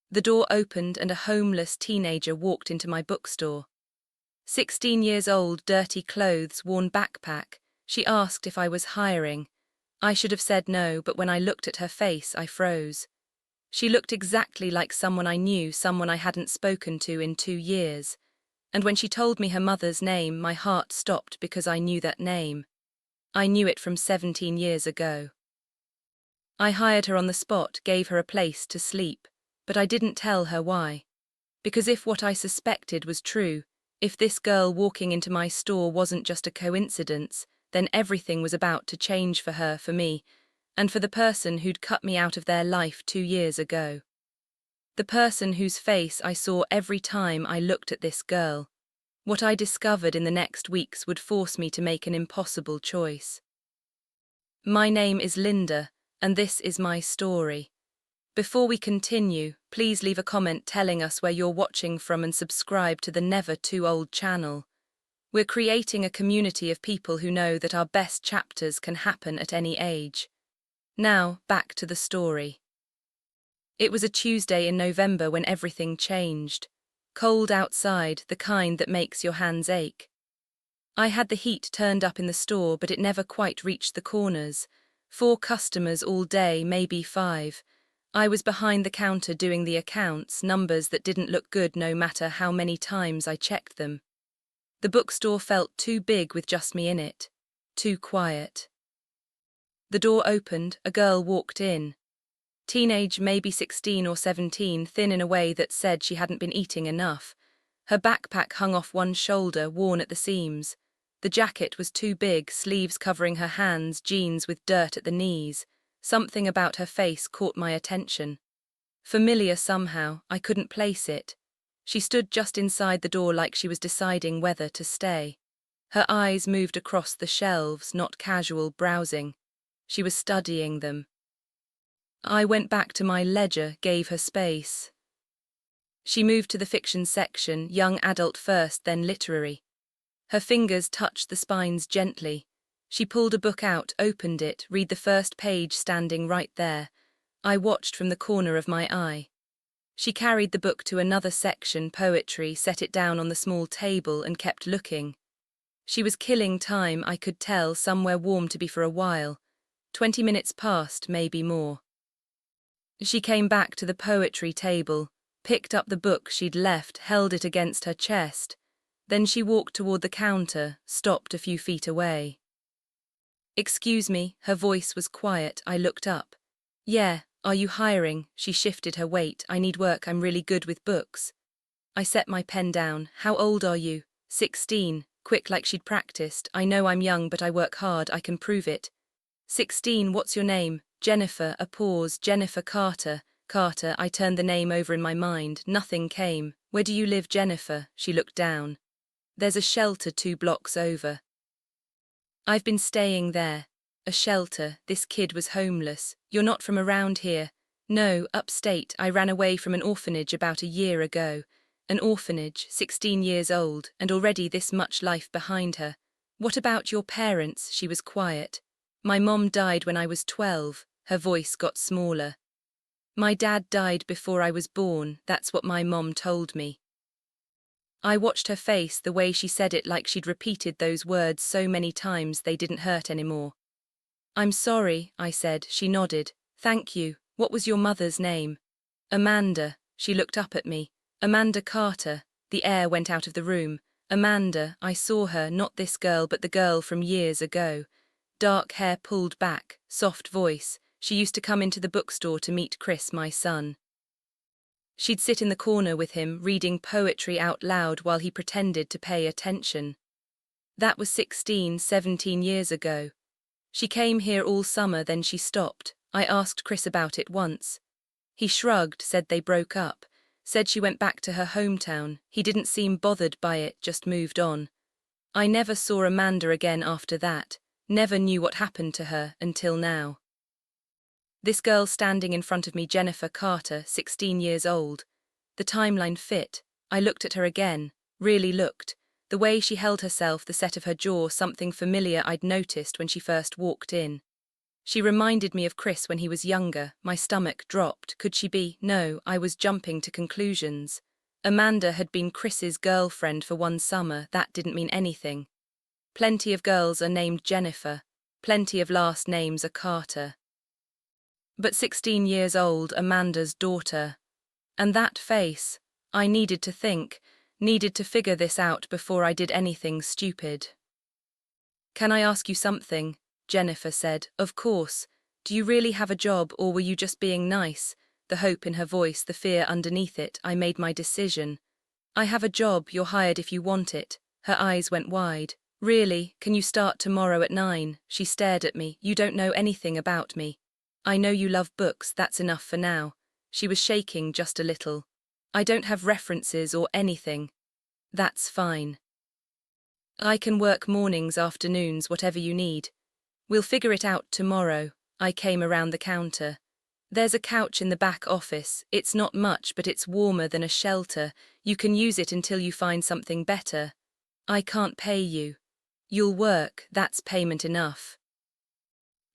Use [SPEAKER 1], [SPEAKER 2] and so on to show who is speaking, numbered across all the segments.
[SPEAKER 1] The door opened and a homeless teenager walked into my bookstore. 16 years old, dirty clothes, worn backpack. She asked if I was hiring. I should have said no, but when I looked at her face, I froze. She looked exactly like someone I knew, someone I hadn't spoken to in 2 years. And when she told me her mother's name, my heart stopped because I knew that name. I knew it from 17 years ago. I hired her on the spot, gave her a place to sleep, but I didn't tell her why. Because if what I suspected was true, if this girl walking into my store wasn't just a coincidence, then everything was about to change for her, for me, and for the person who'd cut me out of their life 2 years ago. The person whose face I saw every time I looked at this girl. What I discovered in the next weeks would force me to make an impossible choice. My name is Linda, and this is my story. Before we continue, please leave a comment telling us where you're watching from and subscribe to the Never Too Old channel. We're creating a community of people who know that our best chapters can happen at any age. Now, back to the story. It was a Tuesday in November when everything changed. Cold outside, the kind that makes your hands ache. I had the heat turned up in the store, but it never quite reached the corners. 4 customers all day, maybe 5. I was behind the counter doing the accounts, numbers that didn't look good no matter how many times I checked them. The bookstore felt too big with just me in it. Too quiet. The door opened, a girl walked in. Teenage, maybe 16 or 17, thin in a way that said she hadn't been eating enough. Her backpack hung off one shoulder, worn at the seams. The jacket was too big, sleeves covering her hands, jeans with dirt at the knees. Something about her face caught my attention. Familiar somehow, I couldn't place it. She stood just inside the door like she was deciding whether to stay. Her eyes moved across the shelves, not casual browsing. She was studying them. I went back to my ledger, gave her space. She moved to the fiction section, young adult first, then literary. Her fingers touched the spines gently. She pulled a book out, opened it, read the first page standing right there. I watched from the corner of my eye. She carried the book to another section, poetry, set it down on the small table and kept looking. She was killing time, I could tell, somewhere warm to be for a while. 20 minutes passed, maybe more. She came back to the poetry table, picked up the book she'd left, held it against her chest. Then she walked toward the counter, stopped a few feet away. "Excuse me," her voice was quiet. I looked up. "Yeah, are you hiring?" She shifted her weight. "I need work, I'm really good with books." I set my pen down. "How old are you?" 16, quick like she'd practiced. "I know I'm young, but I work hard, I can prove it." 16, "What's your name?" "Jennifer." A pause. "Jennifer Carter." Carter. I turned the name over in my mind. Nothing came. "Where do you live, Jennifer?" She looked down. "There's a shelter 2 blocks over." "I've been staying there." A shelter. This kid was homeless. "You're not from around here?" "No, upstate. I ran away from an orphanage about a year ago." An orphanage, 16 years old, and already this much life behind her. "What about your parents?" She was quiet. "My mom died when I was 12. Her voice got smaller. "My dad died before I was born, that's what my mom told me." I watched her face, the way she said it, like she'd repeated those words so many times they didn't hurt anymore. "I'm sorry," I said. She nodded. "Thank you. What was your mother's name?" "Amanda." She looked up at me. "Amanda Carter." The air went out of the room. "Amanda, I saw her, not this girl, but the girl from years ago." Dark hair pulled back, soft voice. She used to come into the bookstore to meet Chris, my son. She'd sit in the corner with him, reading poetry out loud while he pretended to pay attention. That was 16, 17 years ago. She came here all summer, then she stopped. I asked Chris about it once. He shrugged, said they broke up, said she went back to her hometown. He didn't seem bothered by it, just moved on. I never saw Amanda again after that, never knew what happened to her until now. This girl standing in front of me, Jennifer Carter, 16 years old. The timeline fit. I looked at her again, really looked. The way she held herself, the set of her jaw, something familiar I'd noticed when she first walked in. She reminded me of Chris when he was younger. My stomach dropped. Could she be? No, I was jumping to conclusions. Amanda had been Chris's girlfriend for one summer. That didn't mean anything. Plenty of girls are named Jennifer. Plenty of last names are Carter. But 16 years old, Amanda's daughter. And that face. I needed to think, needed to figure this out before I did anything stupid. "Can I ask you something?" Jennifer said. "Of course. Do you really have a job, or were you just being nice?" The hope in her voice, the fear underneath it. I made my decision. "I have a job, you're hired if you want it." Her eyes went wide. "Really? Can you start tomorrow at 9? She stared at me. "You don't know anything about me." "I know you love books, that's enough for now." She was shaking just a little. "I don't have references or anything." "That's fine. I can work mornings, afternoons, whatever you need. We'll figure it out tomorrow." I came around the counter. "There's a couch in the back office. It's not much, but it's warmer than a shelter. You can use it until you find something better." "I can't pay you." "You'll work, that's payment enough."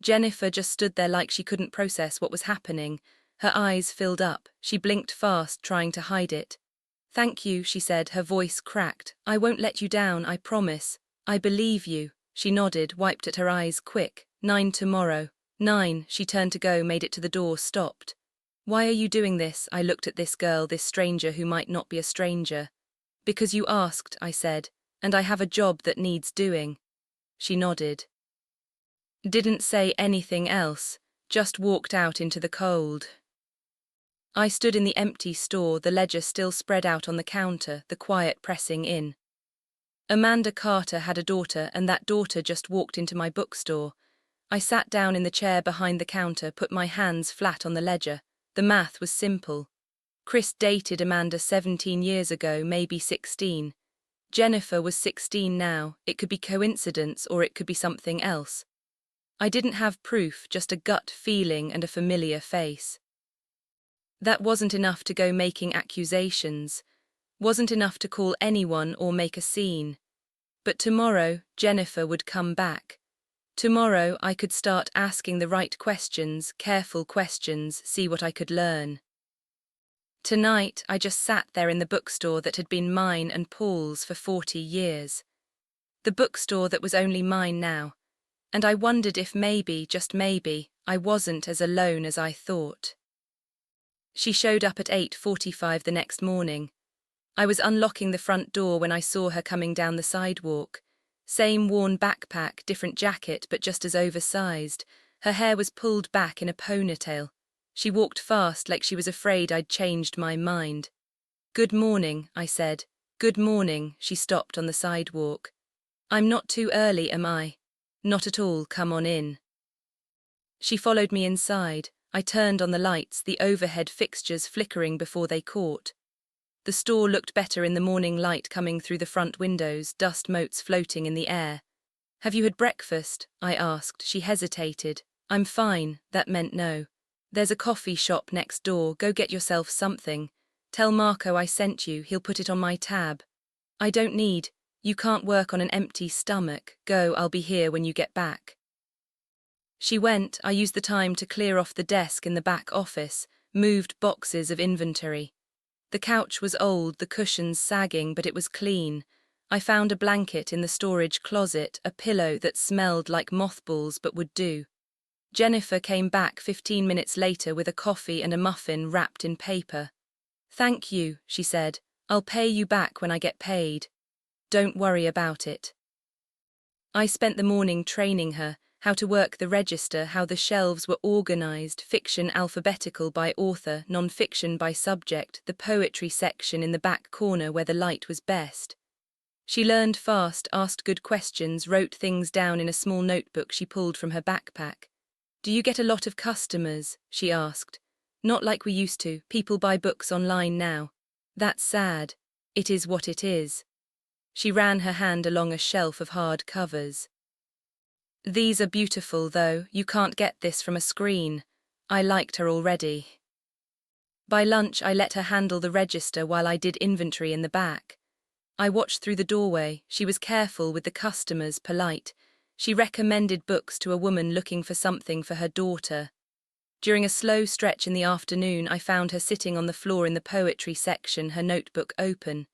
[SPEAKER 1] Jennifer just stood there like she couldn't process what was happening. Her eyes filled up. She blinked fast, trying to hide it. "Thank you," she said, her voice cracked. "I won't let you down, I promise. I believe you." She nodded, wiped at her eyes, quick. 9 tomorrow. 9, she turned to go, made it to the door, stopped. "Why are you doing this?" I looked at this girl, this stranger who might not be a stranger. "Because you asked," I said, "and I have a job that needs doing." She nodded. Didn't say anything else, just walked out into the cold. I stood in the empty store, the ledger still spread out on the counter, the quiet pressing in. Amanda Carter had a daughter, and that daughter just walked into my bookstore. I sat down in the chair behind the counter, put my hands flat on the ledger. The math was simple. Chris dated Amanda 17 years ago, maybe 16. Jennifer was 16 now. It could be coincidence or it could be something else. I didn't have proof, just a gut feeling and a familiar face. That wasn't enough to go making accusations, wasn't enough to call anyone or make a scene. But tomorrow, Jennifer would come back. Tomorrow, I could start asking the right questions, careful questions, see what I could learn. Tonight, I just sat there in the bookstore that had been mine and Paul's for 40 years. The bookstore that was only mine now. And I wondered if maybe, just maybe, I wasn't as alone as I thought. She showed up at 8:45 the next morning. I was unlocking the front door when I saw her coming down the sidewalk. Same worn backpack, different jacket, but just as oversized. Her hair was pulled back in a ponytail. She walked fast like she was afraid I'd changed my mind. "Good morning," I said. "Good morning." She stopped on the sidewalk. "I'm not too early, am I?" "Not at all, come on in." She followed me inside. I turned on the lights, the overhead fixtures flickering before they caught. The store looked better in the morning light coming through the front windows, dust motes floating in the air. "Have you had breakfast?" I asked. She hesitated. "I'm fine." That meant no. "There's a coffee shop next door, go get yourself something. Tell Marco I sent you, he'll put it on my tab." "I don't need. You can't work on an empty stomach. Go, I'll be here when you get back." She went. I used the time to clear off the desk in the back office, moved boxes of inventory. The couch was old, the cushions sagging, but it was clean. I found a blanket in the storage closet, a pillow that smelled like mothballs but would do. Jennifer came back 15 minutes later with a coffee and a muffin wrapped in paper. "Thank you," she said. "I'll pay you back when I get paid. Don't worry about it." I spent the morning training her, how to work the register, how the shelves were organized, fiction alphabetical by author, non-fiction by subject, the poetry section in the back corner where the light was best. She learned fast, asked good questions, wrote things down in a small notebook she pulled from her backpack. "Do you get a lot of customers?" she asked. "Not like we used to. People buy books online now." "That's sad." "It is what it is." She ran her hand along a shelf of hard covers. "These are beautiful, though. You can't get this from a screen." I liked her already. By lunch, I let her handle the register while I did inventory in the back. I watched through the doorway. She was careful with the customers, polite. She recommended books to a woman looking for something for her daughter. During a slow stretch in the afternoon, I found her sitting on the floor in the poetry section, her notebook open.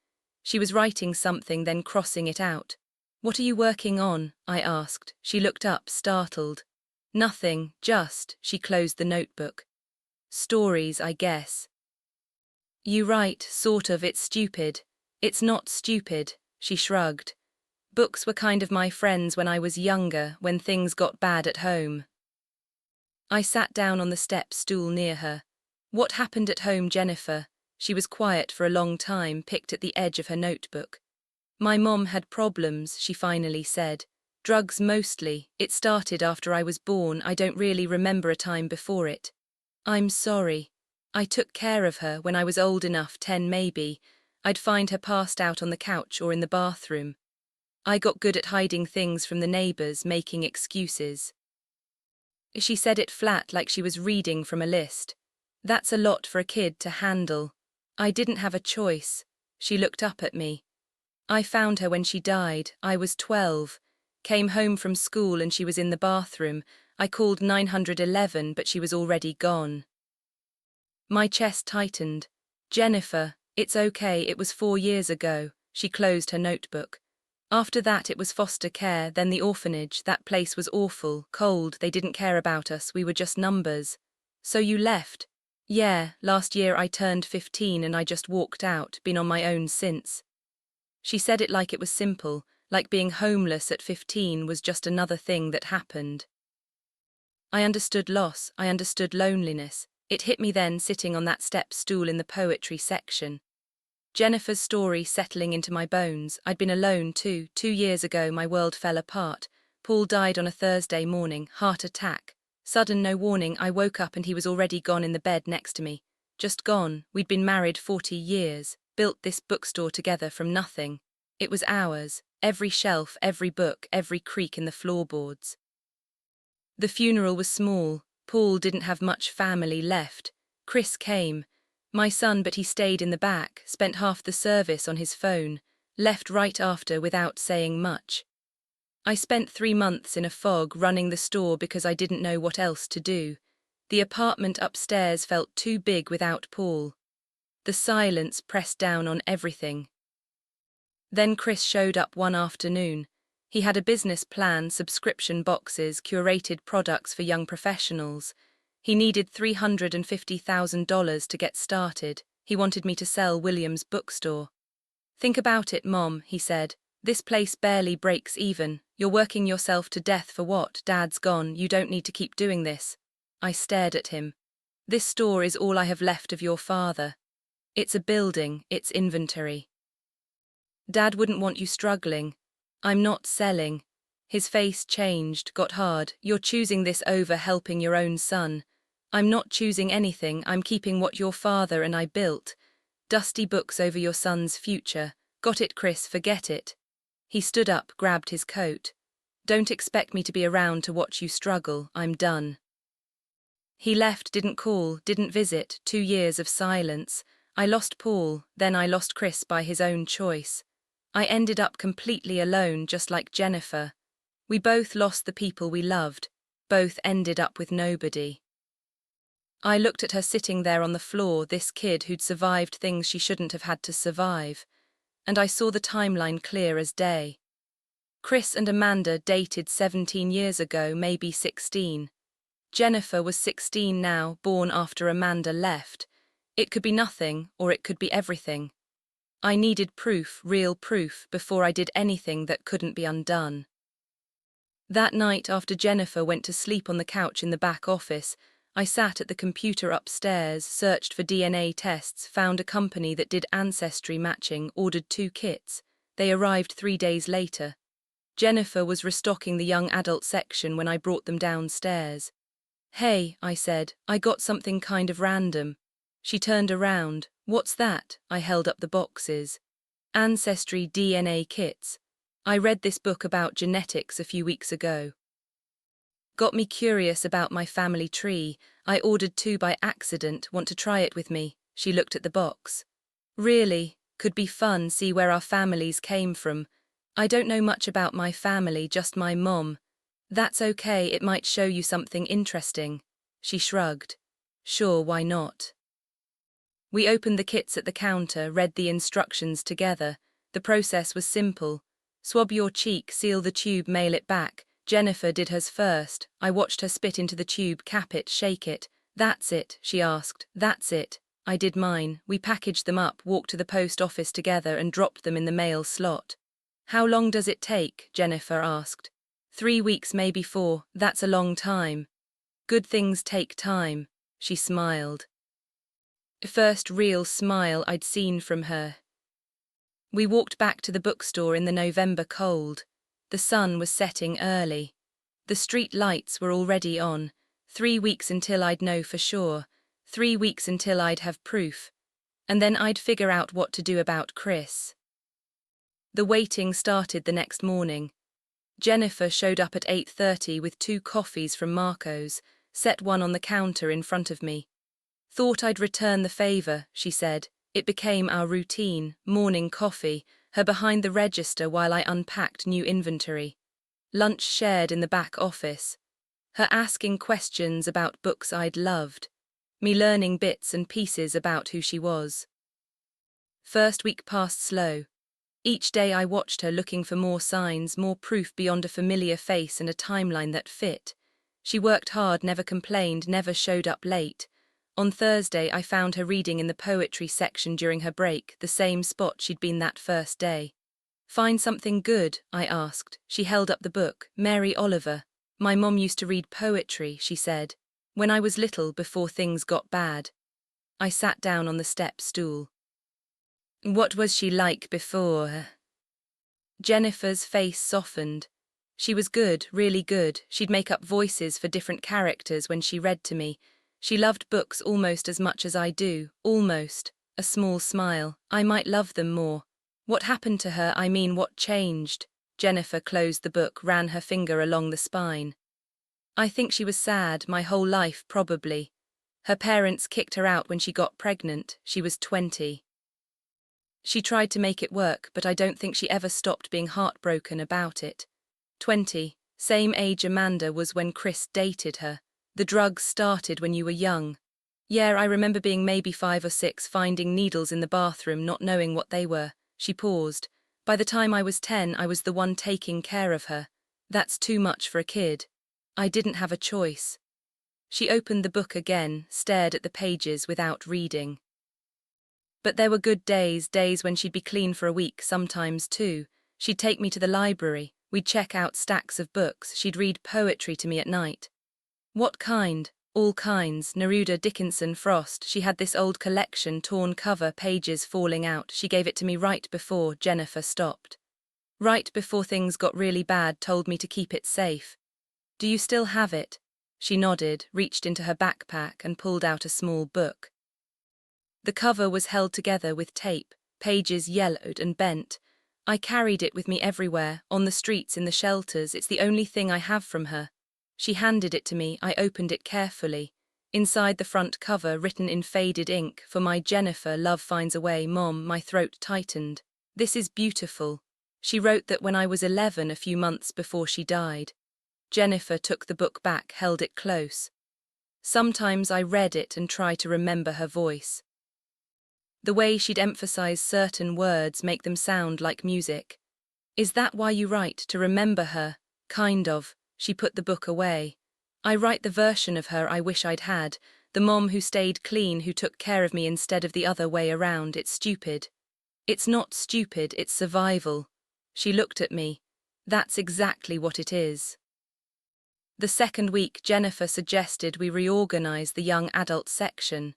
[SPEAKER 1] She was writing something, then crossing it out. "What are you working on?" I asked. She looked up, startled. "Nothing, just," she closed the notebook. "Stories, I guess." "You write, sort of, it's stupid." "It's not stupid," she shrugged. "Books were kind of my friends when I was younger, when things got bad at home." I sat down on the step stool near her. "What happened at home, Jennifer?" She was quiet for a long time, picked at the edge of her notebook. "My mom had problems," she finally said. "Drugs mostly. It started after I was born. I don't really remember a time before it." "I'm sorry." "I took care of her when I was old enough, 10 maybe. I'd find her passed out on the couch or in the bathroom. I got good at hiding things from the neighbors, making excuses." She said it flat, like she was reading from a list. "That's a lot for a kid to handle." "I didn't have a choice." She looked up at me. "I found her when she died. I was 12. Came home from school and she was in the bathroom. I called 911, but she was already gone." My chest tightened. "Jennifer, it's okay, it was 4 years ago." She closed her notebook. "After that it was foster care, then the orphanage. That place was awful, cold, they didn't care about us, we were just numbers." "So you left?" "Yeah, last year I turned 15 and I just walked out, been on my own since." She said it like it was simple, like being homeless at 15 was just another thing that happened. I understood loss, I understood loneliness. It hit me then, sitting on that step stool in the poetry section. Jennifer's story settling into my bones. I'd been alone too. 2 years ago my world fell apart. Paul died on a Thursday morning, heart attack. Sudden, no warning, I woke up and he was already gone in the bed next to me. Just gone. We'd been married 40 years, built this bookstore together from nothing. It was ours, every shelf, every book, every creak in the floorboards. The funeral was small. Paul didn't have much family left. Chris came. My son, but he stayed in the back, spent half the service on his phone, left right after without saying much. I spent 3 months in a fog running the store because I didn't know what else to do. The apartment upstairs felt too big without Paul. The silence pressed down on everything. Then Chris showed up one afternoon. He had a business plan, subscription boxes, curated products for young professionals. He needed $350,000 to get started. He wanted me to sell William's bookstore. "Think about it, Mom," he said. "This place barely breaks even. You're working yourself to death for what? Dad's gone, you don't need to keep doing this." I stared at him. "This store is all I have left of your father. It's a building, it's inventory. Dad wouldn't want you struggling. I'm not selling." His face changed, got hard. "You're choosing this over helping your own son." "I'm not choosing anything, I'm keeping what your father and I built. Dusty books over your son's future. Got it, Chris, forget it." He stood up, grabbed his coat. "Don't expect me to be around to watch you struggle, I'm done." He left, didn't call, didn't visit. 2 years of silence. I lost Paul, then I lost Chris by his own choice. I ended up completely alone, just like Jennifer. We both lost the people we loved. Both ended up with nobody. I looked at her sitting there on the floor, this kid who'd survived things she shouldn't have had to survive. And I saw the timeline clear as day. Chris and Amanda dated 17 years ago, maybe 16. Jennifer was 16 now, born after Amanda left. It could be nothing, or it could be everything. I needed proof, real proof, before I did anything that couldn't be undone. That night, after Jennifer went to sleep on the couch in the back office, I sat at the computer upstairs, searched for DNA tests, found a company that did ancestry matching, ordered 2 kits. They arrived 3 days later. Jennifer was restocking the young adult section when I brought them downstairs. "Hey," I said, "I got something kind of random." She turned around. "What's that?" I held up the boxes. "Ancestry DNA kits. I read this book about genetics a few weeks ago. Got me curious about my family tree. I ordered 2 by accident. Want to try it with me?" She looked at the box. "Really? Could be fun, see where our families came from. I don't know much about my family, just my mom. That's okay, it might show you something interesting. She shrugged. Sure, why not? We opened the kits at the counter, read the instructions together. The process was simple. Swab your cheek, seal the tube, mail it back. Jennifer did hers first. I watched her spit into the tube, cap it, shake it. That's it, she asked. That's it. I did mine. We packaged them up, walked to the post office together and dropped them in the mail slot. How long does it take? Jennifer asked. 3 weeks, maybe 4. That's a long time. Good things take time. She smiled. First real smile I'd seen from her. We walked back to the bookstore in the November cold. The sun was setting early. The street lights were already on. 3 weeks until I'd know for sure. 3 weeks until I'd have proof. And then I'd figure out what to do about Chris. The waiting started the next morning. Jennifer showed up at 8:30 with 2 coffees from Marco's, set one on the counter in front of me. Thought I'd return the favor, she said. It became our routine, morning coffee, her behind the register while I unpacked new inventory. Lunch shared in the back office. Her asking questions about books I'd loved. Me learning bits and pieces about who she was. First week passed slow. Each day I watched her looking for more signs, more proof beyond a familiar face and a timeline that fit. She worked hard, never complained, never showed up late. On Thursday I found her reading in the poetry section during her break, the same spot she'd been that first day. Find something good? I asked. She held up the book, Mary Oliver. My mom used to read poetry, she said, when I was little before things got bad. I sat down on the step stool. What was she like before? Jennifer's face softened. She was good, really good. She'd make up voices for different characters when she read to me. She loved books almost as much as I do, almost. A small smile. I might love them more. What happened to her? I mean, what changed? Jennifer closed the book, ran her finger along the spine. I think she was sad, my whole life probably. Her parents kicked her out when she got pregnant. She was 20. She tried to make it work, but I don't think she ever stopped being heartbroken about it. 20, same age Amanda was when Chris dated her. The drugs started when you were young. Yeah, I remember being maybe 5 or 6, finding needles in the bathroom, not knowing what they were. She paused. By the time I was 10, I was the one taking care of her. That's too much for a kid. I didn't have a choice. She opened the book again, stared at the pages without reading. But there were good days, days when she'd be clean for a week, sometimes 2. She'd take me to the library. We'd check out stacks of books. She'd read poetry to me at night. What kind? All kinds. Neruda, Dickinson, Frost. She had this old collection, torn cover, pages falling out. She gave it to me right before Jennifer stopped. Right before things got really bad, told me to keep it safe. Do you still have it? She nodded, reached into her backpack and pulled out a small book. The cover was held together with tape, pages yellowed and bent. I carried it with me everywhere, on the streets, in the shelters. It's the only thing I have from her. She handed it to me. I opened it carefully. Inside the front cover, written in faded ink, for my Jennifer, love finds a way, Mom. My throat tightened. This is beautiful. She wrote that when I was 11, a few months before she died. Jennifer took the book back, held it close. Sometimes I read it and tried to remember her voice. The way she'd emphasize certain words, make them sound like music. Is that why you write, to remember her? Kind of. She put the book away. I write the version of her I wish I'd had, the mom who stayed clean, who took care of me instead of the other way around. It's stupid. It's not stupid, it's survival. She looked at me. That's exactly what it is. The second week, Jennifer suggested we reorganize the young adult section.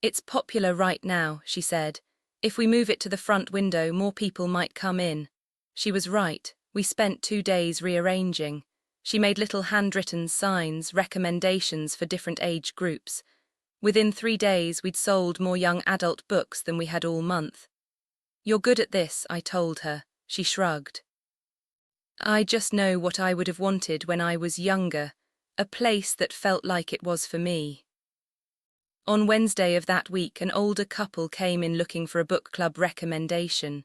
[SPEAKER 1] It's popular right now, she said. If we move it to the front window, more people might come in. She was right. We spent 2 days rearranging. She made little handwritten signs, recommendations for different age groups. Within 3 days, we'd sold more young adult books than we had all month. You're good at this, I told her. She shrugged. I just know what I would have wanted when I was younger, a place that felt like it was for me. On Wednesday of that week, an older couple came in looking for a book club recommendation.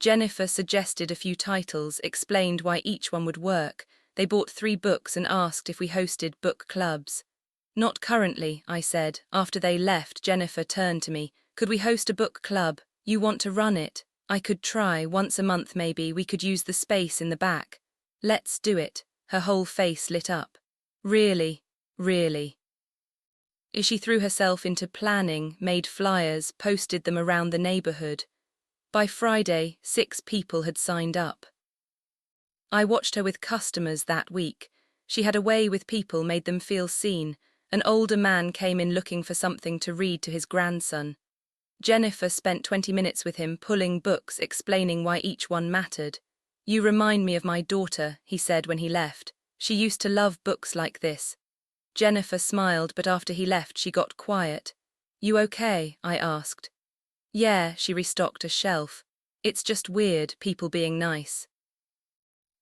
[SPEAKER 1] Jennifer suggested a few titles, explained why each one would work, They bought 3 books and asked if we hosted book clubs. Not currently, I said. After they left, Jennifer turned to me. Could we host a book club? You want to run it? I could try, once a month maybe. We could use the space in the back. Let's do it. Her whole face lit up. Really? Really? She threw herself into planning, made flyers, posted them around the neighborhood. By Friday, 6 people had signed up. I watched her with customers that week. She had a way with people, made them feel seen. An older man came in looking for something to read to his grandson. Jennifer spent 20 minutes with him, pulling books, explaining why each one mattered. You remind me of my daughter, he said when he left. She used to love books like this. Jennifer smiled, but after he left she got quiet. You okay? I asked. Yeah, she restocked a shelf. It's just weird, people being nice.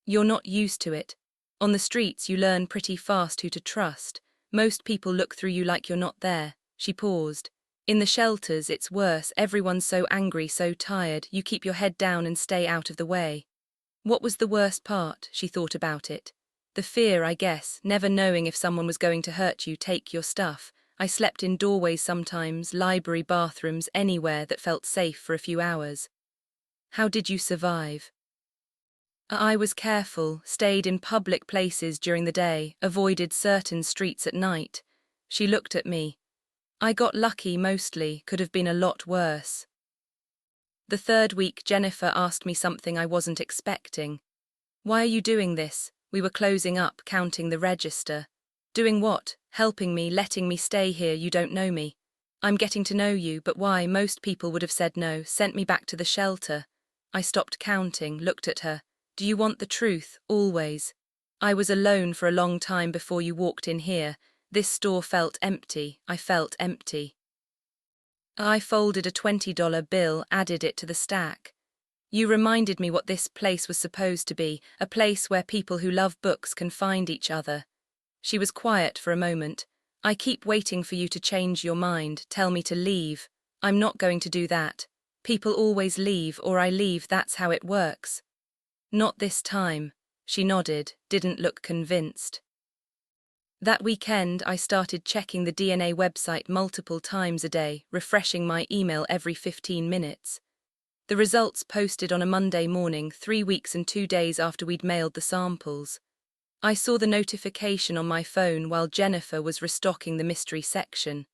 [SPEAKER 1] You're not used to it. On the streets you learn pretty fast who to trust. Most people look through you like you're not there. She paused. In the shelters it's worse, everyone's so angry, so tired, you keep your head down and stay out of the way. What was the worst part? She thought about it. The fear, I guess, never knowing if someone was going to hurt you, take your stuff. I slept in doorways sometimes, library bathrooms, anywhere that felt safe for a few hours. How did you survive? I was careful, stayed in public places during the day, avoided certain streets at night. She looked at me. I got lucky mostly, could have been a lot worse. The 3rd week, Jennifer asked me something I wasn't expecting. Why are you doing this? We were closing up, counting the register. Doing what? Helping me, letting me stay here, you don't know me. I'm getting to know you, but why? Most people would have said no, sent me back to the shelter. I stopped counting, looked at her. Do you want the truth? Always. I was alone for a long time before you walked in here. This store felt empty. I felt empty. I folded a $20 bill, added it to the stack. You reminded me what this place was supposed to be, a place where people who love books can find each other. She was quiet for a moment. I keep waiting for you to change your mind, tell me to leave. I'm not going to do that. People always leave, or I leave, that's how it works. Not this time. She nodded, didn't look convinced. That weekend, I started checking the DNA website multiple times a day, refreshing my email every 15 minutes. The results posted on a Monday morning, 3 weeks and 2 days after we'd mailed the samples. I saw the notification on my phone while Jennifer was restocking the mystery section.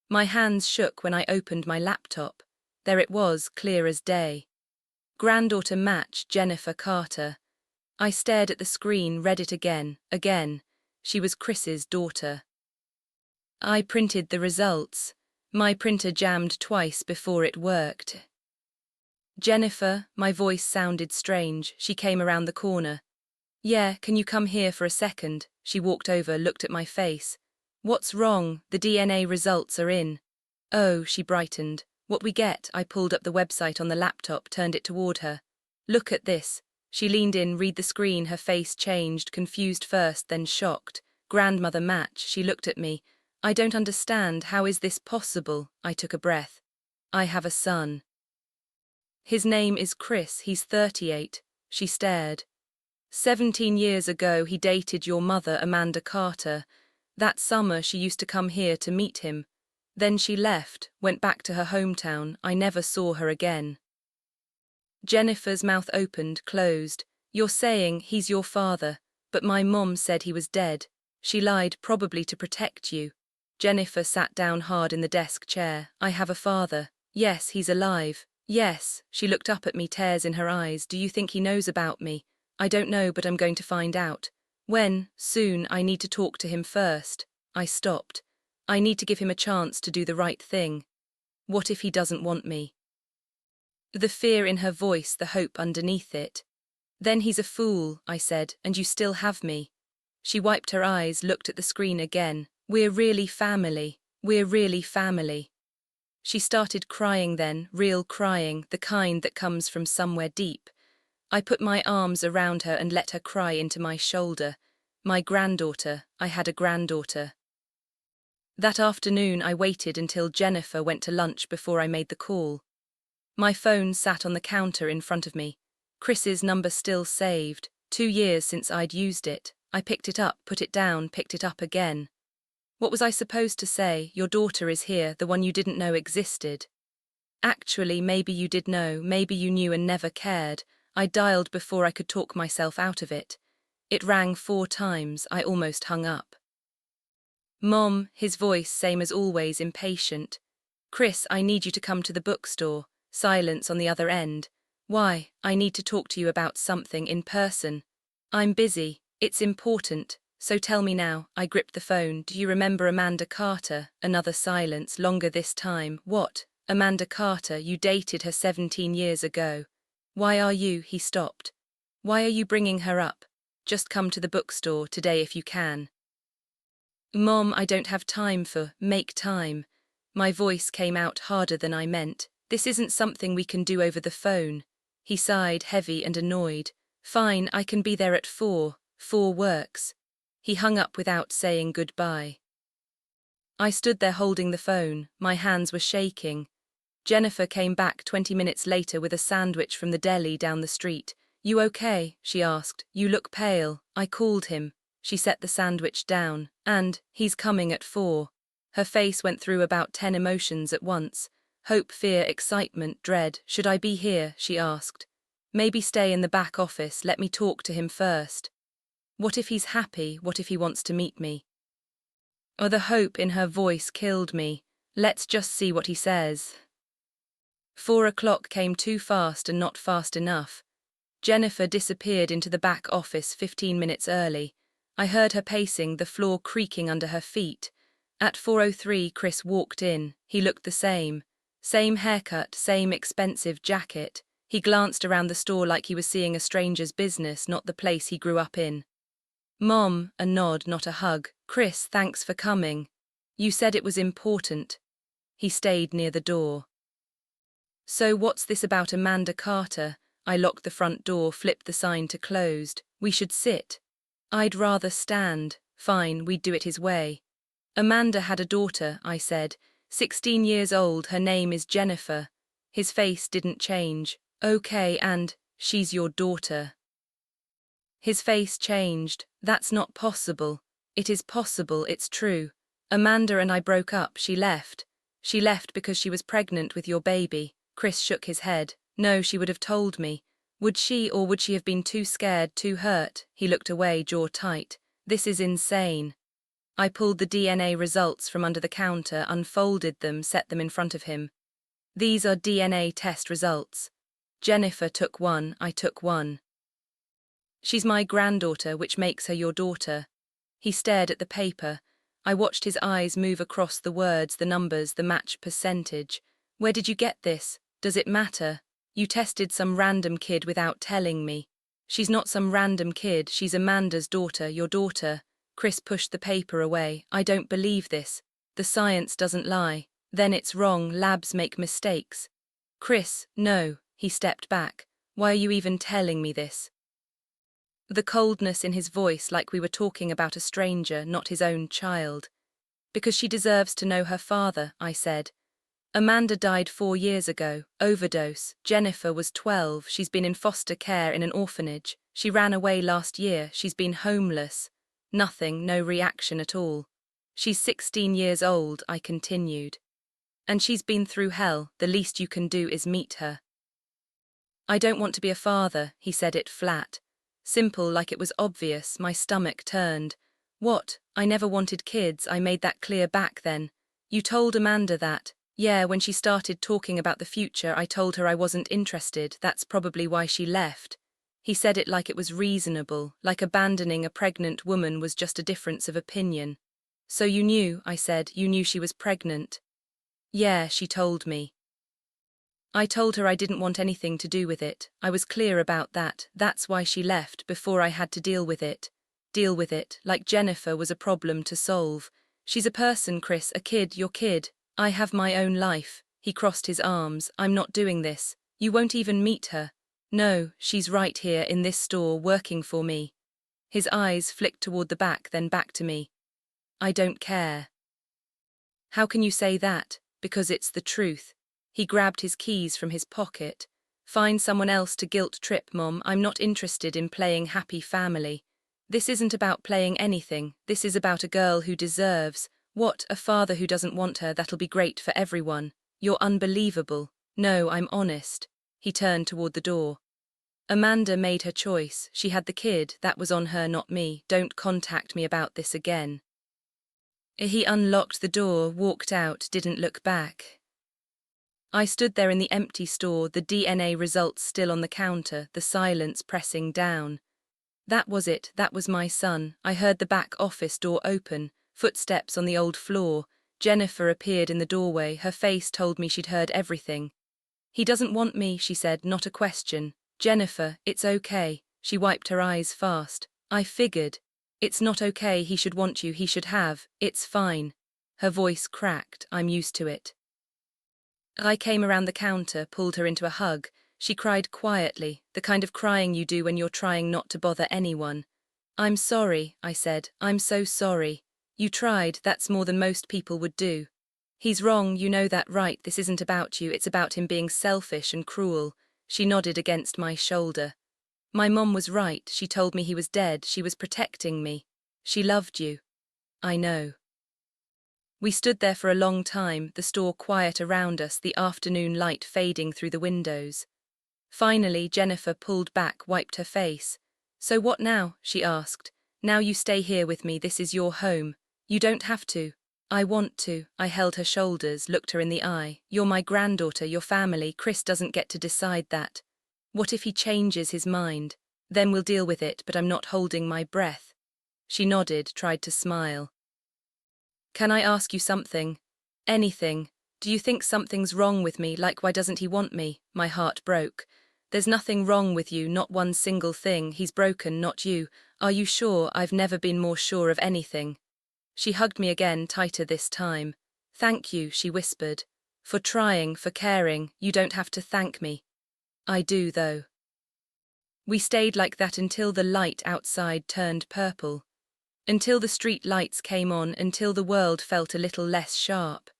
[SPEAKER 1] My hands shook when I opened my laptop. There it was, clear as day. Granddaughter match, Jennifer Carter. I stared at the screen, read it again. She was Chris's daughter. I printed the results. My printer jammed twice before it worked. Jennifer, my voice sounded strange. She came around the corner. Yeah, can you come here for a second? She walked over, looked at my face. What's wrong? The DNA results are in. Oh, she brightened. What we get? I pulled up the website on the laptop, turned it toward her. Look at this. She leaned in, read the screen, her face changed, confused first, then shocked. Grandmother match. She looked at me. I don't understand. How is this possible? I took a breath. I have a son. His name is Chris. He's 38. She stared. 17 years ago, he dated your mother, Amanda Carter. That summer, she used to come here to meet him. Then she left, went back to her hometown. I never saw her again. Jennifer's mouth opened, closed. You're saying he's your father, but my mom said he was dead. She lied, probably to protect you. Jennifer sat down hard in the desk chair. I have a father. Yes, he's alive. Yes. She looked up at me, tears in her eyes. Do you think he knows about me? I don't know, but I'm going to find out. When? Soon. I need to talk to him first. I stopped. I need to give him a chance to do the right thing. What if he doesn't want me? The fear in her voice, the hope underneath it. Then he's a fool, I said, and you still have me. She wiped her eyes, looked at the screen again. We're really family. We're really family. She started crying then, real crying, the kind that comes from somewhere deep. I put my arms around her and let her cry into my shoulder. My granddaughter. I had a granddaughter. That afternoon I waited until Jennifer went to lunch before I made the call. My phone sat on the counter in front of me. Chris's number still saved. 2 years since I'd used it. I picked it up, put it down, picked it up again. What was I supposed to say? Your daughter is here, the one you didn't know existed. Actually, maybe you did know, maybe you knew and never cared. I dialed before I could talk myself out of it. It rang 4 times, I almost hung up. Mom, his voice same as always, impatient. Chris, I need you to come to the bookstore. Silence on the other end. Why? I need to talk to you about something in person. I'm busy, it's important, so tell me now. I gripped the phone. Do you remember Amanda Carter? Another silence, longer this time. What? Amanda Carter, you dated her 17 years ago. Why are you? He stopped. Why are you bringing her up? Just come to the bookstore today if you can. Mom, I don't have time for, make time. My voice came out harder than I meant. This isn't something we can do over the phone. He sighed, heavy and annoyed. Fine, I can be there at 4. 4 works. He hung up without saying goodbye. I stood there holding the phone, my hands were shaking. Jennifer came back 20 minutes later with a sandwich from the deli down the street. You okay? She asked. You look pale. I called him. She set the sandwich down. And, he's coming at 4. Her face went through about 10 emotions at once. Hope, fear, excitement, dread. Should I be here? She asked. Maybe stay in the back office, let me talk to him first. What if he's happy? What if he wants to meet me? Oh, the hope in her voice killed me. Let's just see what he says. 4 o'clock came too fast and not fast enough. Jennifer disappeared into the back office 15 minutes early. I heard her pacing, the floor creaking under her feet. At 4:03, Chris walked in. He looked the same. Same haircut, same expensive jacket. He glanced around the store like he was seeing a stranger's business, not the place he grew up in. Mom, a nod, not a hug. Chris, thanks for coming. You said it was important. He stayed near the door. So what's this about Amanda Carter? I locked the front door, flipped the sign to closed. We should sit. I'd rather stand. Fine, we'd do it his way. Amanda had a daughter, I said. 16 years old, her name is Jennifer. His face didn't change. Okay, and she's your daughter. His face changed. That's not possible. It is possible, it's true. Amanda and I broke up, she left. She left because she was pregnant with your baby. Chris shook his head. No, she would have told me. Would she, or would she have been too scared, too hurt? He looked away, jaw tight. This is insane. I pulled the DNA results from under the counter, unfolded them, set them in front of him. These are DNA test results. Jennifer took one, I took one. She's my granddaughter, which makes her your daughter. He stared at the paper. I watched his eyes move across the words, the numbers, the match percentage. Where did you get this? Does it matter? You tested some random kid without telling me. She's not some random kid, she's Amanda's daughter, your daughter. Chris pushed the paper away. I don't believe this. The science doesn't lie. Then it's wrong, labs make mistakes. Chris, no. He stepped back. Why are you even telling me this? The coldness in his voice, like we were talking about a stranger, not his own child. Because she deserves to know her father, I said. Amanda died 4 years ago, overdose. Jennifer was 12, she's been in foster care in an orphanage. She ran away last year, she's been homeless. Nothing, no reaction at all. She's 16 years old, I continued. And she's been through hell, the least you can do is meet her. I don't want to be a father, he said it flat. Simple, like it was obvious. My stomach turned. What? I never wanted kids, I made that clear back then. You told Amanda that. Yeah, when she started talking about the future, I told her I wasn't interested. That's probably why she left. He said it like it was reasonable, like abandoning a pregnant woman was just a difference of opinion. So you knew, I said, you knew she was pregnant. Yeah, she told me. I told her I didn't want anything to do with it. I was clear about that. That's why she left, before I had to deal with it. Deal with it, like Jennifer was a problem to solve. She's a person, Chris, a kid, your kid. I have my own life. He crossed his arms. I'm not doing this. You won't even meet her. No, she's right here in this store working for me. His eyes flicked toward the back, then back to me. I don't care. How can you say that? Because it's the truth. He grabbed his keys from his pocket. Find someone else to guilt trip, Mom. I'm not interested in playing happy family. This isn't about playing anything, this is about a girl who deserves. What, a father who doesn't want her, that'll be great for everyone. You're unbelievable. No, I'm honest. He turned toward the door. Amanda made her choice, she had the kid, that was on her, not me. Don't contact me about this again. He unlocked the door, walked out, didn't look back. I stood there in the empty store, the DNA results still on the counter, the silence pressing down. That was it, that was my son. I heard the back office door open, footsteps on the old floor. Jennifer appeared in the doorway, her face told me she'd heard everything. He doesn't want me, she said, not a question. Jennifer, it's okay. She wiped her eyes fast. I figured. It's not okay, he should want you, he should have. It's fine. Her voice cracked, I'm used to it. I came around the counter, pulled her into a hug. She cried quietly, the kind of crying you do when you're trying not to bother anyone. I'm sorry, I said, I'm so sorry. You tried, that's more than most people would do. He's wrong, you know that, right? This isn't about you, it's about him being selfish and cruel. She nodded against my shoulder. My mom was right, she told me he was dead, she was protecting me. She loved you. I know. We stood there for a long time, the store quiet around us, the afternoon light fading through the windows. Finally, Jennifer pulled back, wiped her face. So what now? She asked. Now you stay here with me, this is your home. You don't have to. I want to. I held her shoulders, looked her in the eye. You're my granddaughter, your family. Chris doesn't get to decide that. What if he changes his mind? Then we'll deal with it, but I'm not holding my breath. She nodded, tried to smile. Can I ask you something? Anything. Do you think something's wrong with me, like why doesn't he want me? My heart broke. There's nothing wrong with you, not one single thing. He's broken, not you. Are you sure? I've never been more sure of anything. She hugged me again, tighter this time. Thank you, she whispered. For trying, for caring. You don't have to thank me. I do, though. We stayed like that until the light outside turned purple. Until the street lights came on, until the world felt a little less sharp.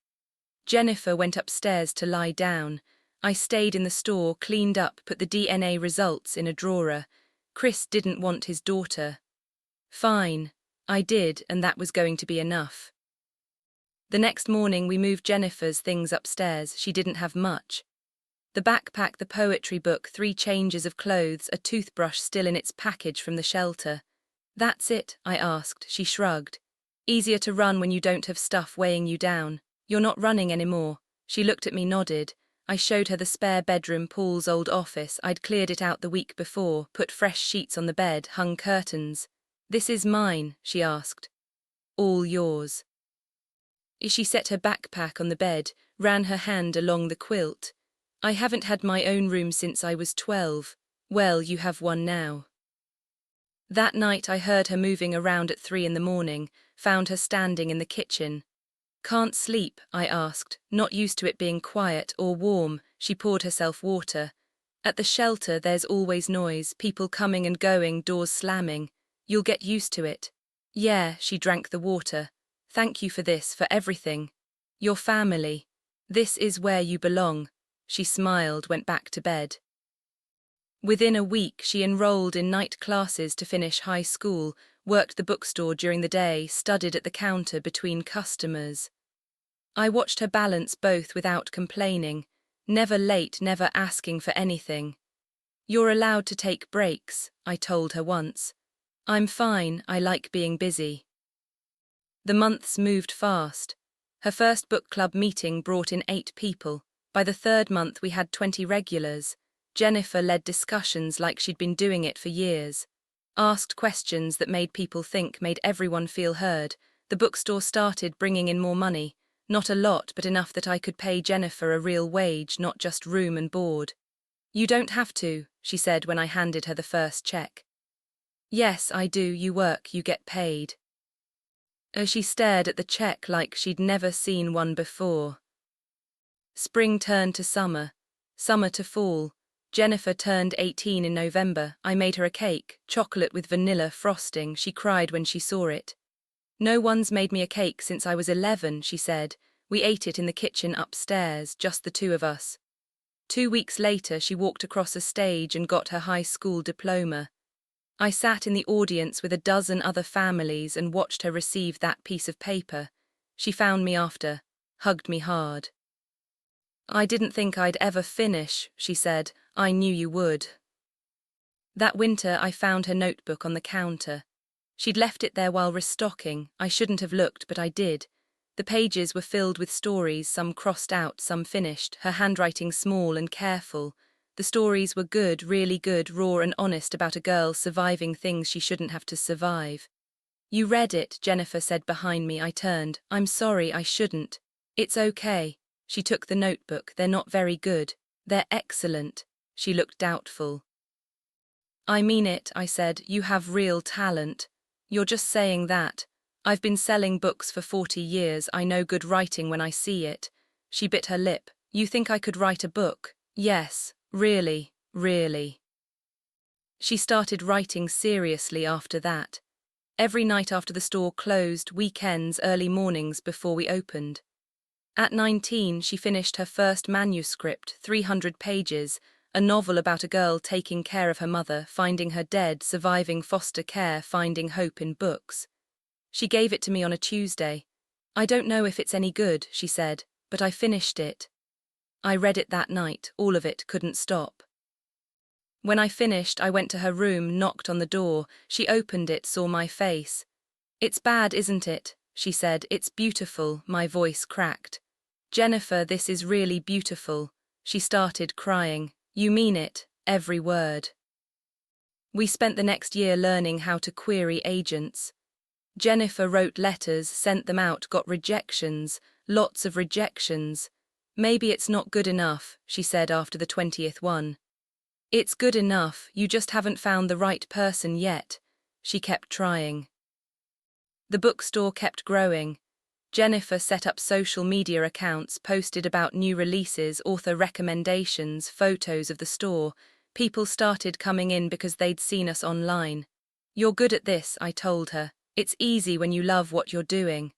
[SPEAKER 1] Jennifer went upstairs to lie down. I stayed in the store, cleaned up, put the DNA results in a drawer. Chris didn't want his daughter. Fine. I did, and that was going to be enough. The next morning we moved Jennifer's things upstairs. She didn't have much. The backpack, the poetry book, 3 changes of clothes, a toothbrush still in its package from the shelter. That's it, I asked. She shrugged. Easier to run when you don't have stuff weighing you down. You're not running anymore. She looked at me, nodded. I showed her the spare bedroom, Paul's old office. I'd cleared it out the week before, put fresh sheets on the bed, hung curtains. This is mine, she asked. All yours. She set her backpack on the bed, ran her hand along the quilt. I haven't had my own room since I was 12. Well, you have one now. That night I heard her moving around at 3 a.m, found her standing in the kitchen. Can't sleep, I asked, not used to it being quiet or warm. She poured herself water. At the shelter there's always noise, people coming and going, doors slamming. You'll get used to it. Yeah, she drank the water. Thank you for this, for everything. Your family. This is where you belong. She smiled, went back to bed. Within a week, she enrolled in night classes to finish high school, worked the bookstore during the day, studied at the counter between customers. I watched her balance both without complaining, never late, never asking for anything. You're allowed to take breaks, I told her once. I'm fine, I like being busy. The months moved fast. Her first book club meeting brought in 8 people. By the 3rd month we had 20 regulars. Jennifer led discussions like she'd been doing it for years. Asked questions that made people think, made everyone feel heard. The bookstore started bringing in more money. Not a lot, but enough that I could pay Jennifer a real wage, not just room and board. You don't have to, she said when I handed her the first check. Yes, I do, you work, you get paid. She stared at the check like she'd never seen one before. Spring turned to summer, summer to fall. Jennifer turned 18 in November. I made her a cake, chocolate with vanilla frosting. She cried when she saw it. No one's made me a cake since I was 11, she said. We ate it in the kitchen upstairs, just the 2 of us. 2 weeks later, she walked across a stage and got her high school diploma. I sat in the audience with a dozen other families and watched her receive that piece of paper. She found me after, hugged me hard. "I didn't think I'd ever finish," she said. "I knew you would." That winter I found her notebook on the counter. She'd left it there while restocking. I shouldn't have looked, but I did. The pages were filled with stories, some crossed out, some finished, her handwriting small and careful. The stories were good, really good, raw and honest about a girl surviving things she shouldn't have to survive. "You read it," Jennifer said behind me. I turned. "I'm sorry, I shouldn't." "It's okay." She took the notebook. "They're not very good." "They're excellent." She looked doubtful. "I mean it," I said. "You have real talent." "You're just saying that. I've been selling books for 40 years. I know good writing when I see it." She bit her lip. "You think I could write a book?" "Yes, really, really." She started writing seriously after that. Every night after the store closed, weekends, early mornings before we opened. At 19, she finished her first manuscript, 300 pages, a novel about a girl taking care of her mother, finding her dead, surviving foster care, finding hope in books. She gave it to me on a Tuesday. "I don't know if it's any good," she said, "but I finished it." I read it that night, all of it, couldn't stop. When I finished, I went to her room, knocked on the door. She opened it, saw my face. "It's bad, isn't it?" she said. "It's beautiful." My voice cracked. "Jennifer, this is really beautiful." She started crying. "You mean it, every word." We spent the next year learning how to query agents. Jennifer wrote letters, sent them out, got rejections, lots of rejections. "Maybe it's not good enough," she said after the 20th one. "It's good enough, you just haven't found the right person yet." She kept trying. The bookstore kept growing. Jennifer set up social media accounts, posted about new releases, author recommendations, photos of the store. People started coming in because they'd seen us online. "You're good at this," I told her. "It's easy when you love what you're doing."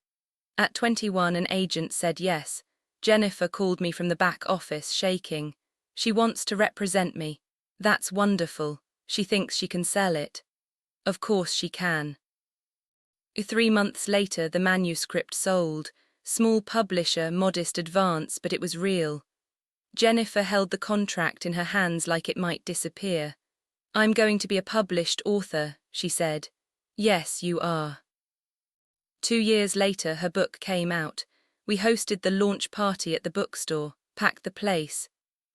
[SPEAKER 1] At 21, an agent said yes. Jennifer called me from the back office, shaking. "She wants to represent me." "That's wonderful." "She thinks she can sell it." "Of course she can." 3 months later, the manuscript sold. Small publisher, modest advance, but it was real. Jennifer held the contract in her hands like it might disappear. "I'm going to be a published author," she said. "Yes, you are." 2 years later, her book came out. We hosted the launch party at the bookstore, packed the place.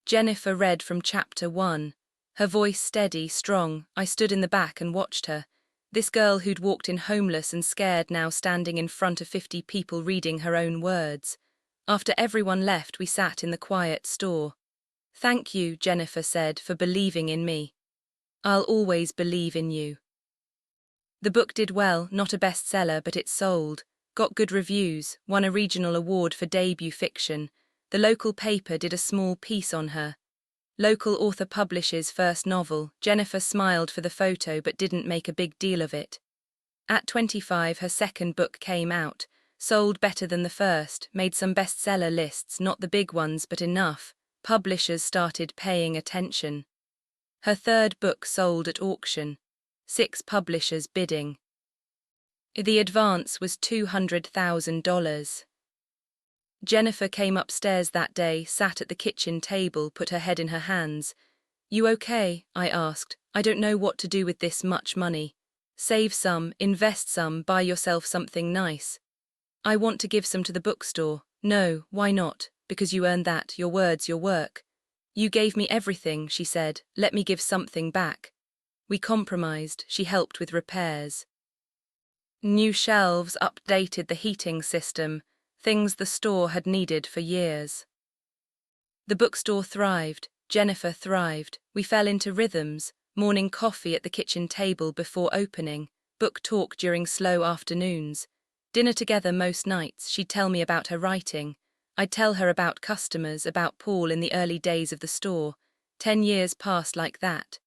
[SPEAKER 1] Jennifer read from chapter 1. Her voice steady, strong. I stood in the back and watched her. This girl who'd walked in homeless and scared, now standing in front of 50 people reading her own words. After everyone left, we sat in the quiet store. "Thank you," Jennifer said, "for believing in me. I'll always believe in you." The book did well, not a bestseller, but it sold. Got good reviews, won a regional award for debut fiction. The local paper did a small piece on her. Local author publishes first novel. Jennifer smiled for the photo but didn't make a big deal of it. At 25, her second book came out. Sold better than the first, made some bestseller lists, not the big ones but enough. Publishers started paying attention. Her third book sold at auction. 6 publishers bidding. The advance was $200,000. Jennifer came upstairs that day, sat at the kitchen table, put her head in her hands. "You okay?" I asked. "I don't know what to do with this much money." "Save some, invest some, buy yourself something nice." "I want to give some to the bookstore." "No, why not?" "Because you earned that, your words, your work." "You gave me everything," she said. "Let me give something back." We compromised. She helped with repairs. New shelves, updated the heating system. Things the store had needed for years. The bookstore thrived. Jennifer thrived. We fell into rhythms. Morning coffee at the kitchen table before opening. Book talk during slow afternoons. Dinner together most nights. She'd tell me about her writing. I'd tell her about customers, about Paul in the early days of the store. 10 years passed like that.